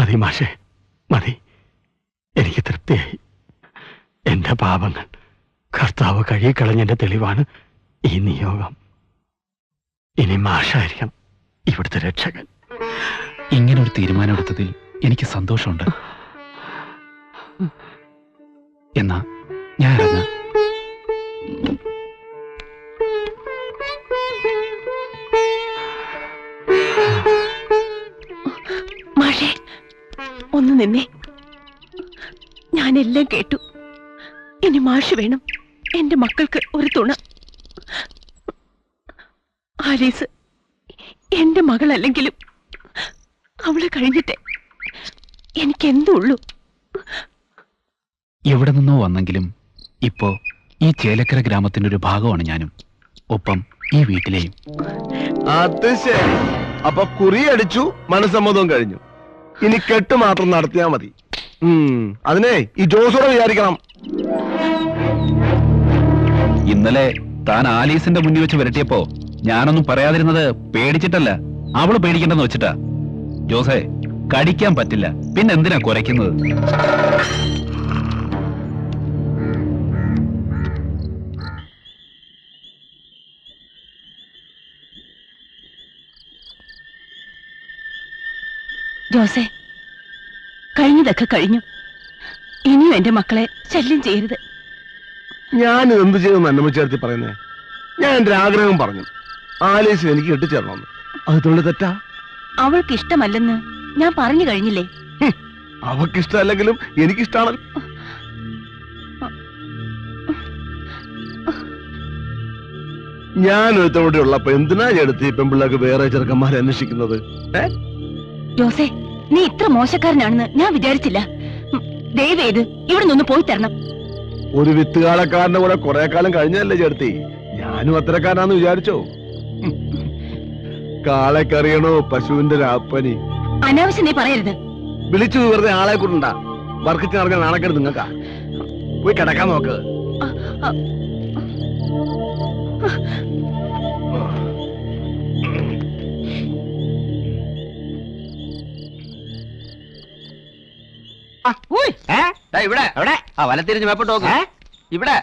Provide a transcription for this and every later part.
മതി മാഷേ, മതി. എനിക്ക് തൃപ്തിയായി. എന്റെ പാപങ്ങൾ കർത്താവ് കഴുകിക്കളഞ്ഞതിന്റെ തെളിവാണ് ഈ നിയോഗം. ഇനി മാഷായിരിക്കണം ഇവിടുത്തെ രക്ഷകൻ. ഇങ്ങനൊരു തീരുമാനമെടുത്തതിൽ എനിക്ക് സന്തോഷമുണ്ട്. എന്നാ ഞാൻ ഇറങ്ങാം. മാഷേ, ഒന്ന് നിന്നേ. ഞാനെല്ലാം കേട്ടു. ഇനി മാഷ് വേണം എന്റെ മക്കൾക്ക് ഒരു തുണ. ആലീസ് എന്റെ മകളല്ലെങ്കിലും അവളെ കഴിഞ്ഞിട്ടേ എനിക്കെന്തുള്ളൂ. എവിടെ നിന്നോ വന്നെങ്കിലും ഇപ്പോ ഈ ചേലക്കര ഗ്രാമത്തിന്റെ ഒരു ഭാഗമാണ് ഞാനും, ഒപ്പം ഈ വീട്ടിലെയും. അത് ശരി. അപ്പൊ കുറിയടിച്ചു, മനസ്സമ്മതവും കഴിഞ്ഞു. ഇനി കെട്ട് മാത്രം നടത്തിയാ മതി. അതിനെ ഈ ജോസോടെ വിചാരിക്കണം. ഇന്നലെ താൻ ആലീസിന്റെ മുന്നിൽ വെച്ച് വരട്ടിയപ്പോ ഞാനൊന്നും പറയാതിരുന്നത് പേടിച്ചിട്ടല്ല, അവള് പേടിക്കണ്ടെന്ന് വെച്ചിട്ടാ. ജോസേ, കടിക്കാൻ പറ്റില്ല, പിന്നെ എന്തിനാ കുരയ്ക്കുന്നത്? ജോസേ, കഴിഞ്ഞതൊക്കെ കഴിഞ്ഞു. ഇനിയും എന്റെ മക്കളെ ശല്യം ചെയ്യരുത്. ഞാൻ എന്ത് ചെയ്തെന്ന് അന്നമ്മ ചേർത്തി പറയുന്നേ? ഞാൻ എന്റെ ആഗ്രഹം പറഞ്ഞു. ആലീസിന് എനിക്ക് കെട്ടിച്ചേർന്നു. അത് തൊള്ളി തെറ്റാ? അവൾക്ക് ഇഷ്ടമല്ലെന്ന് ഞാൻ പറഞ്ഞു കഴിഞ്ഞില്ലേ? അവക്കിഷ്ടമല്ലെങ്കിലും എനിക്കിഷ്ടമാണ്. ഞാൻ ഒരുത്തോടെ ഉള്ളപ്പോ എന്തിനാ എടുത്ത് ഈ പെൺപിള്ളേർക്ക് വേറെ ചെറുക്കന്മാരെ അന്വേഷിക്കുന്നത്? ജോസേ, നീ ഇത്ര മോശക്കാരനാണെന്ന് ഞാൻ വിചാരിച്ചില്ല. ദയവേത് ഇവിടെ നിന്ന് പോയി തരണം. ഒരു വിത്തുകാലക്കാരന്റെ കൂടെ കുറെ കാലം കഴിഞ്ഞല്ലേ ചേർത്തി? ഞാനും അത്തരക്കാരനാന്ന് വിചാരിച്ചോ? കാളക്കറിയണോ പശുവിന്റെ രാപ്പനി? അനാവശ്യം നീ പറയരുത്. വിളിച്ചു വെറുതെ ആളെ കൊണ്ടാ. വർക്കിച്ച് നടക്കാൻ നാണക്കേട് നിങ്ങൾക്കാ. പോയി കിടക്കാൻ നോക്ക്. ഇവിടെ എവിടെ? വലത്തിരിഞ്ഞ് മേപ്പോട്ട് നോക്ക്. ഇവിടെ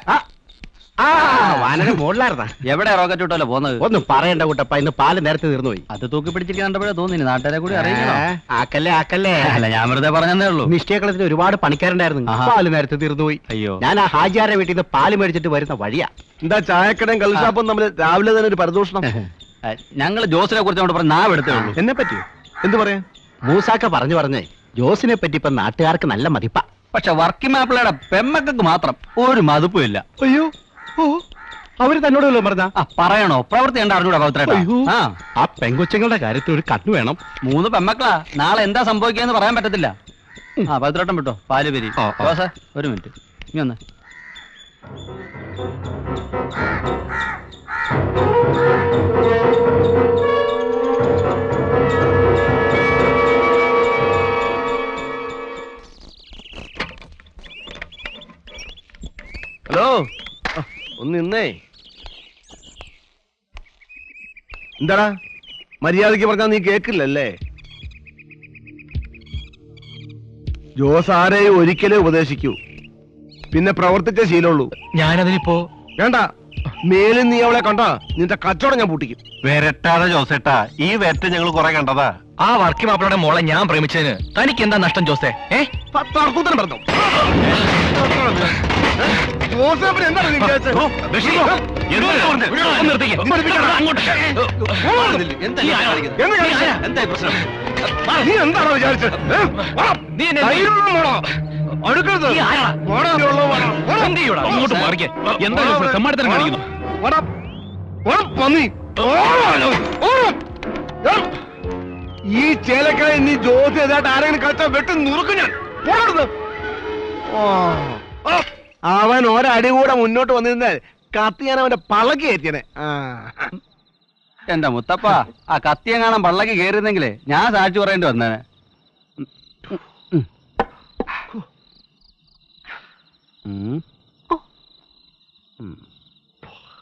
വാനര മുകളിലായിരുന്നാ? എവിടെ റോക്കറ്റ് വിട്ടല്ലോ പോന്നത്? ഒന്നും പറയണ്ട കൂട്ടപ്പ, ഇന്ന് പാല് നേരത്തെ തീർന്നു പോയി. അത് തൂക്കി പിടിച്ചിട്ട് കണ്ടപ്പോഴേ തോന്നി നാട്ടുകാരെ കൂടി അറിയിക്കണോ? ആക്കല്ലേ ആക്കല്ലേ. അല്ല, ഞാൻ വെറുതെ പറഞ്ഞതേ ഉള്ളൂ. നിശ്ചയക്കളത്തിന് ഒരുപാട് പണിക്കാരുണ്ടായിരുന്നു. പാല് നേരത്തെ തീർന്നു പോയി. അയ്യോ, ഞാൻ ആ ഹാജിയാരുടെ വീട്ടിൽ നിന്ന് പാല് മേടിച്ചിട്ട് വരുന്ന വഴിയാ. എന്താ ചായക്കടയും കള്ളുഷാപ്പും തമ്മിൽ രാവിലെ തന്നെ ഒരു പരദൂഷണം? ഞങ്ങള് ജോസിനെ കുറിച്ച് കൊണ്ട് പറഞ്ഞ നാവ് എടുത്തേ ഉള്ളൂ. എന്നെ പറ്റി എന്ത് പറയാ? മൂസാക്ക പറഞ്ഞേ ജോസിനെ പറ്റി ഇപ്പൊ നാട്ടുകാർക്ക് നല്ല മതിപ്പാ. പക്ഷെ വർക്കിംഗ് മാപ്പിളയുടെ പെമ്മക്കൾക്ക് മാത്രം ഒരു മതിപ്പും ഇല്ല. അയ്യോ, അവര് തന്നോടല്ലോ പറഞ്ഞ പറയണോ? പ്രവൃത്തി കണ്ട അറിഞ്ഞൂടാ പൗത്രേട്ടാ. ആ പെങ്കൊച്ചങ്ങളുടെ കാര്യത്തിൽ ഒരു കണ്ണു വേണം. 3 പെമ്മക്കളാ. നാളെ എന്താ സംഭവിക്കാന്ന് പറയാൻ പറ്റത്തില്ല. പൗത്രേട്ടൻ വിട്ടോ, പാല് പെരി. ഒരു മിനിറ്റ്, ഇനി ഒന്ന്. ഹലോ, ഒന്ന് നിന്നേ. എന്താടാ മര്യാദയ്ക്ക് പറഞ്ഞാൽ നീ കേക്കില്ലല്ലേ? ജോസ് ആരെയും ഒരിക്കലേ ഉപദേശിക്കൂ, പിന്നെ പ്രവർത്തിച്ച ശീലമുള്ളൂ. ഞാനതിനിപ്പോ വേണ്ട. മേലിൽ നീ അവളെ കണ്ടാ നിന്റെ കച്ചവടം ഞാൻ പൂട്ടിക്കും. വരട്ടാതെ ജോസേട്ടാ, ഈ വരട്ട് ഞങ്ങൾ കുറെ കണ്ടതാ. ആ വർക്കി മാപ്പിളയുടെ മോളെ ഞാൻ പ്രേമിച്ചതിന് തനിക്ക് എന്താ നഷ്ടം ജോസേ? തർക്കൂത്തരം പറഞ്ഞു. ജോസഫിന് എന്താണ് നീ വിചാരിച്ചത്? നീ എന്താണോ വിചാരിച്ചത്? ഈ ചേലക്കായ നീ ജോസി ഏതായിട്ട് ആരെങ്കിലും കളിച്ചാൽ വെട്ടി നുറുക്കും ഞാൻ. അവൻ ഒരടി കൂടെ മുന്നോട്ട് വന്നിരുന്നാൽ കത്തി ഞാൻ അവന്റെ പള്ളക്ക് കയറ്റിയനെ. എന്റെ മുത്തപ്പ, ആ കത്തിയെങ്ങാണം പള്ളക്ക് കയറിയിരുന്നെങ്കിലേ ഞാൻ സാക്ഷി പറയേണ്ടി വന്നേനെ.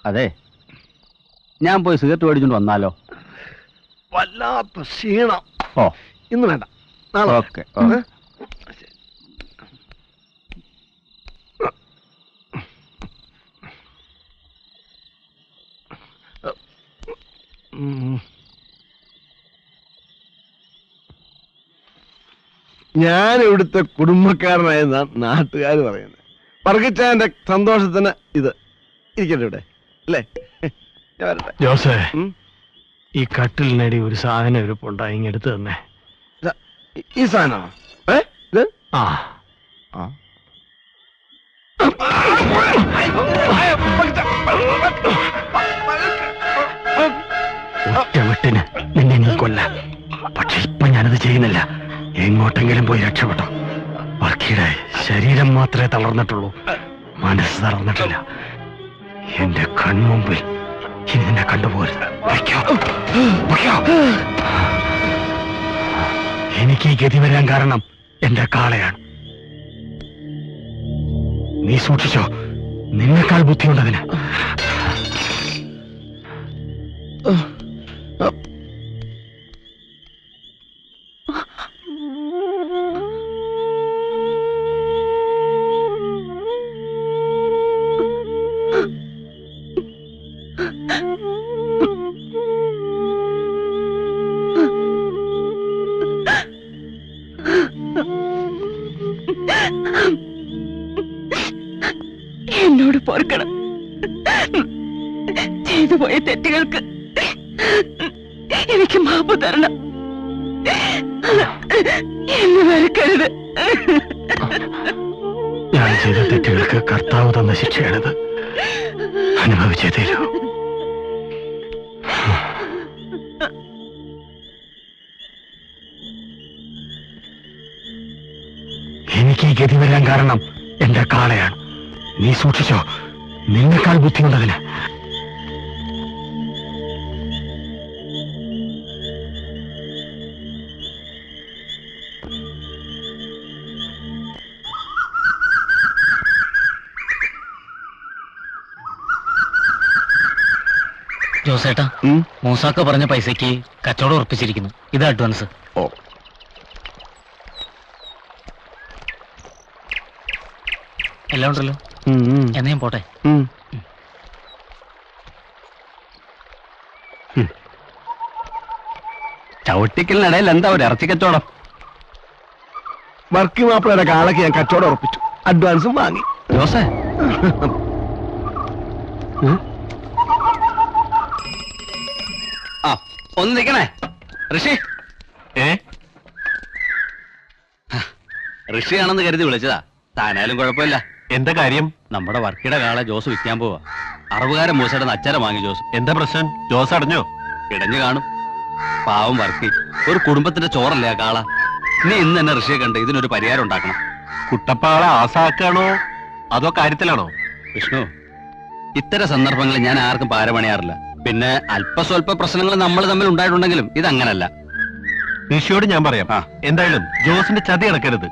അതെ, ഞാൻ പോയി സിഗരറ്റ് മേടിച്ചോണ്ട് വന്നാലോ? വല്ലാത്ത ക്ഷീണം. ഓ, ഇന്ന് വേണ്ട, നാളെ ഓക്കെ. ഞാൻ ഇവിടുത്തെ കുടുംബക്കാരനായെന്നാ നാട്ടുകാർ പറയുന്നത്. പറക്കിച്ചാന്റെ സന്തോഷത്തിന് ഇത് ഇരിക്കട്ടെ ഇവിടെ അല്ലേ? ഞാൻ വരട്ടെ. ജോസേ, ഉം. ഈ കട്ടിലിനടി ഒരു സാധനം ഇരിപ്പുണ്ടായി, ഇങ്ങെടുത്ത് തന്നെ. ഈ സാധനമാണോ? ഇത് ആ, ഒറ്റ വെട്ടിന് നിന്നെ നീ കൊല്ലാം. പക്ഷെ ഇപ്പൊ ഞാനത് ചെയ്യുന്നില്ല. എങ്ങോട്ടെങ്കിലും പോയി രക്ഷപ്പെട്ടോ. വർക്കിയുടെ ശരീരം മാത്രമേ തളർന്നിട്ടുള്ളൂ, മനസ്സ് തളർന്നിട്ടില്ല. എന്റെ കൺമുമ്പിൽ ഇനി നിന്നെ കണ്ടുപോരുത്. വയ്ക്കോ, വയ്ക്കോ. എനിക്ക് ഈ ഗതി വരാൻ കാരണം എന്റെ കാളയാണ്. നീ സൂക്ഷിച്ചോ, നിന്നെക്കാൾ ബുദ്ധിയുണ്ടതിന്. എന്നോട് പൊറുക്കണം. ചെയ്തു പോയ തെറ്റുകൾക്ക് എനിക്ക് മാപ്പ് തരണം. എന്നെ വെറുക്കരുത്. ഞാൻ ചെയ്ത തെറ്റുകൾക്ക് കർത്താവ് തന്ന ശിക്ഷയാണിത്. അനുഭവിച്ചേ തീരൂ. എനിക്ക് ഈ ഗതി വരാൻ കാരണം എന്റെ കാളയാണ്. നീ സൂക്ഷിച്ചോ, നിന്നെക്കാൾ ബുദ്ധിയുണ്ടതിന്. ജോസേട്ടാ, മൂസാക്ക പറഞ്ഞ പൈസക്ക് കച്ചവടം ഉറപ്പിച്ചിരിക്കുന്നു. ഇത് അഡ്വാൻസ്. ഓ, എല്ലാം ഉണ്ടല്ലോ. എന്നാ ഞാൻ പോട്ടെ. ചവിട്ടിക്കലിനിടയിൽ എന്താ ഒരു ഇറച്ചി കച്ചവടം? വർക്കി മാപ്പിളയുടെ കാളയ്ക്ക് ഞാൻ കച്ചവടം ഉറപ്പിച്ചു, അഡ്വാൻസും വാങ്ങി. ജോസേ, ആ ഒന്ന് നിൽക്കണേ. ഋഷി ഋഷിയാണെന്ന് കരുതി വിളിച്ചതാ. താനായാലും കുഴപ്പമില്ല. എന്താ കാര്യം? നമ്മുടെ വർക്കിയുടെ കാളെ ജോസ് വിൽക്കാൻ പോവാ. അറുപകാരൻ മൂസയുടെ അച്ചാരം വാങ്ങി ജോസ്. എന്താ പ്രശ്നം? ജോസ് അടഞ്ഞോ? ഇടഞ്ഞു കാണും. പാവം വർക്കി, ഒരു കുടുംബത്തിന്റെ ചോറല്ലേ ആ കാള. നീ ഇന്ന് തന്നെ ഋഷിയെ കണ്ട് ഇതിനൊരു പരിഹാരം ഉണ്ടാക്കണം. കുട്ടപ്പാള ആസാക്കാണോ അതോ കാര്യത്തിലാണോ? വിഷ്ണു, ഇത്തരം സന്ദർഭങ്ങളിൽ ഞാൻ ആർക്കും പാരപണിയാറില്ല. പിന്നെ അല്പസ്വല്പ പ്രശ്നങ്ങൾ നമ്മൾ തമ്മിൽ ഉണ്ടായിട്ടുണ്ടെങ്കിലും ഇതങ്ങനല്ല. ഋഷിയോട് ഞാൻ പറയാം. എന്തായാലും ജോസിന്റെ ചതി നടക്കരുത്.